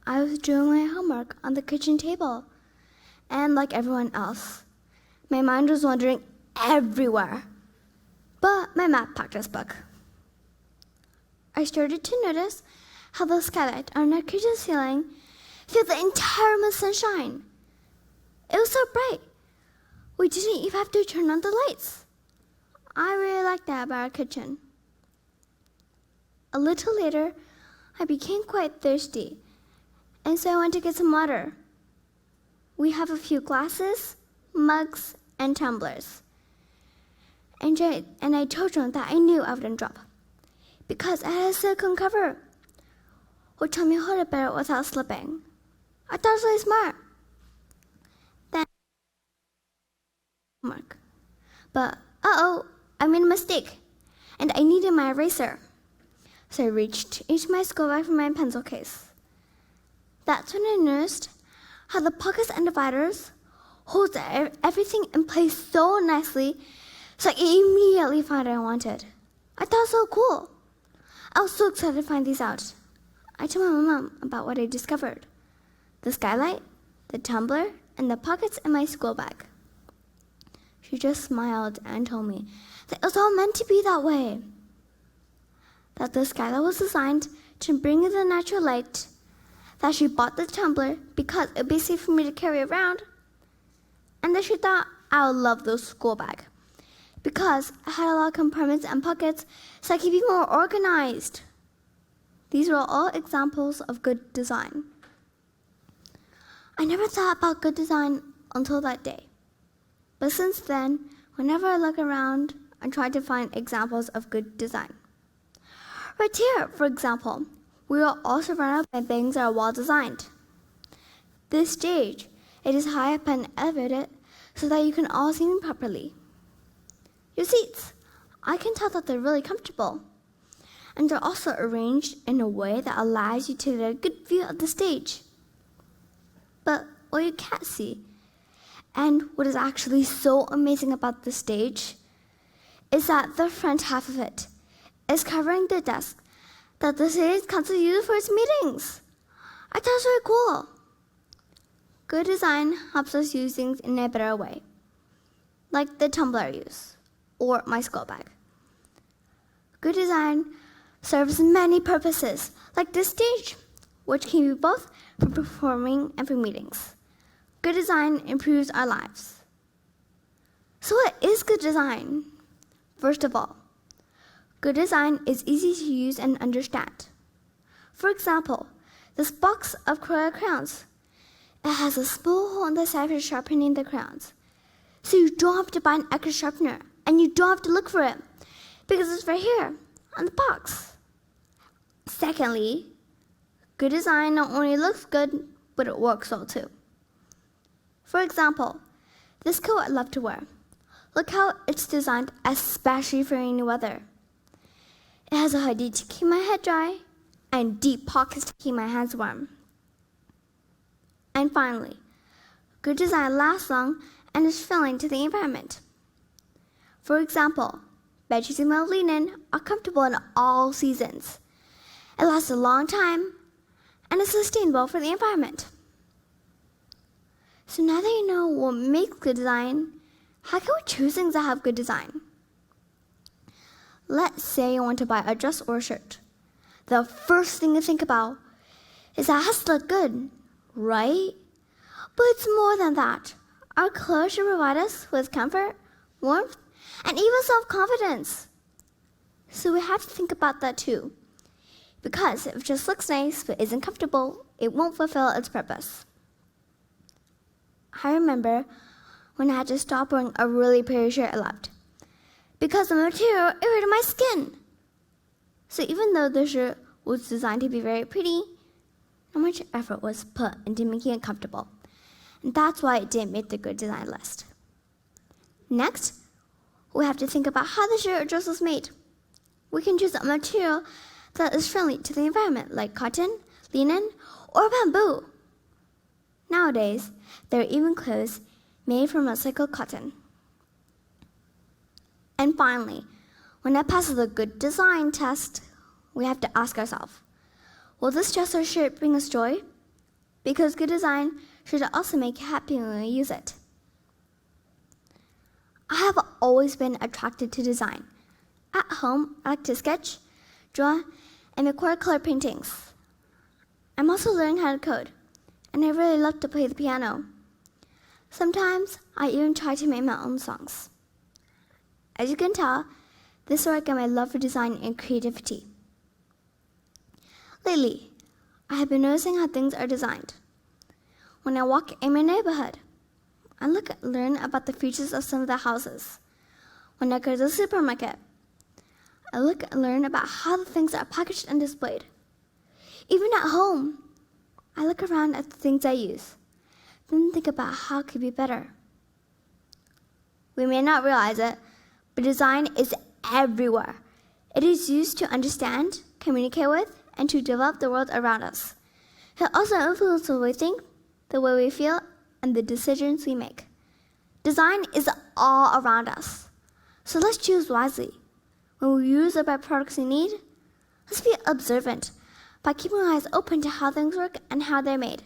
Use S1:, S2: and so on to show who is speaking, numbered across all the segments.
S1: I was doing my homework on the kitchen table, and like everyone else, my mind was wandering everywhere but my math practice book. I started to notice how the skylight on our kitchen ceiling filled the entire room with sunshine. It was so bright, we didn't even have to turn on the lights. I really liked that about our kitchen. A little later, I became quite thirsty, and so I went to get some water. We have a few glasses, mugs, and tumblers. And I told John that I knew I wouldn't drop, because it had a silicone cover, which helped me hold it better without slipping. I thought it was really smart. Then, homework. But, I made a mistake, and I needed my eraser. So I reached into my school bag for my pencil case. That's when I noticed how the pockets and dividers hold everything in place so nicely, so I immediately found what I wanted. I thought it was so cool. I was so excited to find these out. I told my mom about what I discovered: the skylight, the tumbler, and the pockets in my school bag. She just smiled and told me that it was all meant to be that way. That the skylight was designed to bring in the natural light, that she bought the tumbler because it would be safe for me to carry around, and that she thought I would love the school bag because I had a lot of compartments and pockets so I could be more organized. These were all examples of good design. I never thought about good design until that day. But since then, whenever I look around, I try to find examples of good design. Right here, for example, we are all surrounded by things that are well designed. This stage, it is high up and elevated so that you can all see me properly. Your seats, I can tell that they're really comfortable. And they're also arranged in a way that allows you to get a good view of the stage. But what you can't see, and what is actually so amazing about the stage, is that the front half of it is covering the desk that the city council uses for its meetings. I thought it was really cool. Good design helps us use things in a better way, like the tumbler I use, or my school bag. Good design serves many purposes, like this stage, which can be both for performing and for meetings. Good design improves our lives. So what is good design? First of all, good design is easy to use and understand. For example, this box of Cloris crayons. It has a small hole in the side for sharpening the crayons. So you don't have to buy an extra sharpener, and you don't have to look for it, because it's right here on the box. Secondly, good design not only looks good, but it works well too. For example, this coat I love to wear. Look how it's designed especially for rainy weather. It has a hoodie to keep my head dry and deep pockets to keep my hands warm. And finally, good design lasts long and is friendly to the environment. For example, bedsheets made of linen are comfortable in all seasons. It lasts a long time and is sustainable for the environment. So now that you know what makes good design, how can we choose things that have good design? Let's say you want to buy a dress or a shirt. The first thing you think about is that it has to look good, right? But it's more than that. Our clothes should provide us with comfort, warmth, and even self-confidence. So we have to think about that too. Because if it just looks nice but isn't comfortable, it won't fulfill its purpose. I remember when I had to stop wearing a really pretty shirt I loved, because the material irritated my skin. So even though the shirt was designed to be very pretty, not much effort was put into making it comfortable. And that's why it didn't make the good design list. Next, we have to think about how the shirt or dress was made. We can choose a material that is friendly to the environment, like cotton, linen, or bamboo. Nowadays, there are even clothes made from recycled cotton. And finally, when it passes the good design test, we have to ask ourselves, will this dress or shirt bring us joy? because good design should also make you happy when you use it. I have always been attracted to design. At home, I like to sketch, draw, and make watercolor paintings. I'm also learning how to code, and I really love to play the piano. Sometimes I even try to make my own songs. As you can tell, this is where I get my love for design and creativity. Lately, I have been noticing how things are designed. When I walk in my neighborhood, I learn about the features of some of the houses. When I go to the supermarket, I learn about how the things are packaged and displayed. Even at home, I look around at the things I use, then think about how it could be better. We may not realize it, but design is everywhere. It is used to understand, communicate with, and to develop the world around us. It also influences the way we think, the way we feel, and the decisions we make. Design is all around us, so let's choose wisely. When we use or buy products we need, let's be observant by keeping our eyes open to how things work and how they're made.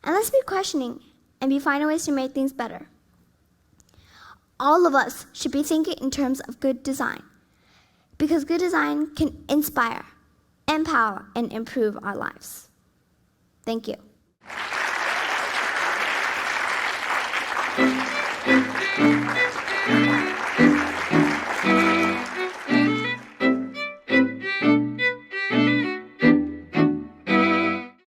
S1: And let's be questioning and be finding ways to make things better. All of us should be thinking in terms of good design, because good design can inspire, empower, and improve our lives. Thank you.